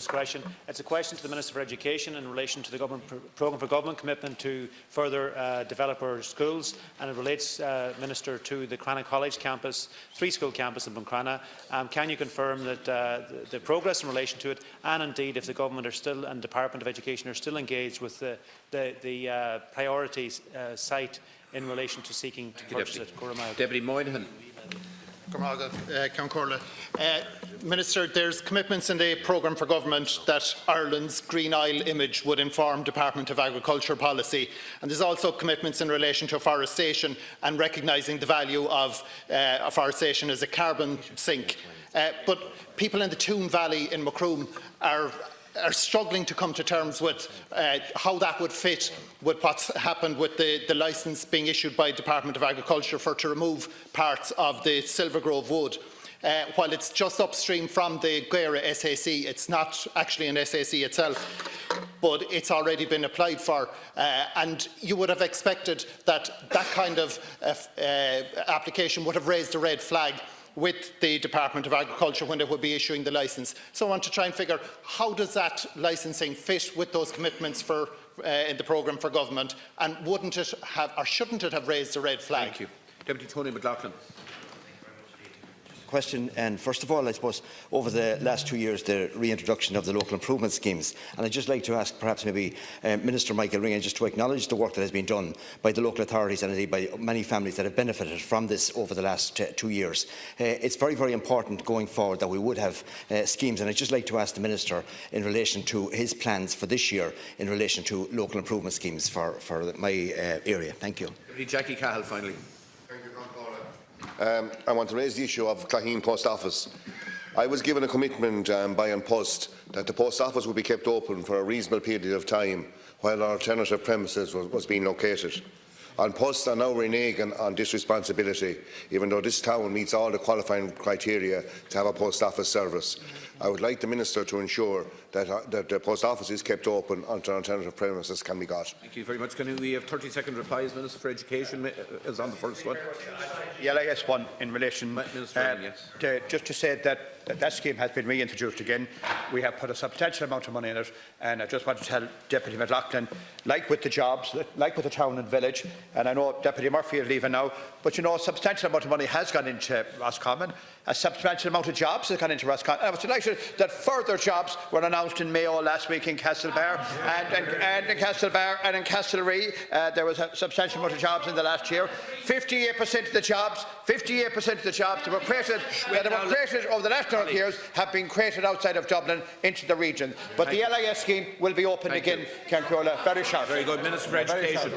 discretion. It's a question to the Minister for Education in relation to the programme for government commitment to further develop our schools, and it relates, Minister, to the Cranach College campus, three-school campus in Buncrana. Can you confirm that the progress in relation to it, and indeed if the Government are still and Department of Education are still engaged with the priority site in relation to seeking to purchase it? Deputy Moynihan. Minister, there's commitments in the programme for government that Ireland's Green Isle image would inform Department of Agriculture policy, and there's also commitments in relation to afforestation and recognising the value of afforestation as a carbon sink. But people in the Toon Valley in Macroom are struggling to come to terms with how that would fit with what's happened with the licence being issued by Department of Agriculture to remove parts of the Silvergrove wood. While it's just upstream from the Gaira SAC, it's not actually an SAC itself, but it's already been applied for, and you would have expected that that kind of application would have raised a red flag with the Department of Agriculture when they would be issuing the licence. So I want to try and figure how does that licensing fit with those commitments for in the programme for government, and wouldn't it have or shouldn't it have raised a red flag? Thank you. Deputy Tony McLoughlin. Question, and first of all, I suppose over the last 2 years the reintroduction of the local improvement schemes, and I'd just like to ask perhaps maybe Minister Michael Ringan just to acknowledge the work that has been done by the local authorities and indeed by many families that have benefited from this over the last 2 years. It's very, very important going forward that we would have schemes, and I'd just like to ask the Minister in relation to his plans for this year in relation to local improvement schemes for my area. Thank you. Jackie Cahill, finally. I want to raise the issue of Cahill Post Office. I was given a commitment by An Post that the Post Office would be kept open for a reasonable period of time while our alternative premises was being located. An Post are now reneging on this responsibility, even though this town meets all the qualifying criteria to have a Post Office service. I would like the Minister to ensure that the Post Office is kept open until alternative premises can be got. Thank you very much. Can we have 30-second replies? Minister for Education is on the first one. Yeah, I guess one in relation just to say that that scheme has been reintroduced again. We have put a substantial amount of money in it, and I just want to tell Deputy McLoughlin, like with the jobs, like with the town and village, and I know Deputy Murphy is leaving now, but you know, a substantial amount of money has gone into Roscommon, a substantial amount of jobs has gone into Roscommon. And I was delighted that further jobs were announced in Mayo last week in Castlebar, and in Castlebar and in Castlereagh. There was a substantial amount of jobs in the last year. 58% of the jobs that were created over the last number of years have been created outside of Dublin into the region. But the LIS scheme will be open again, Cairncrola, very short. Very good. Minister for Education.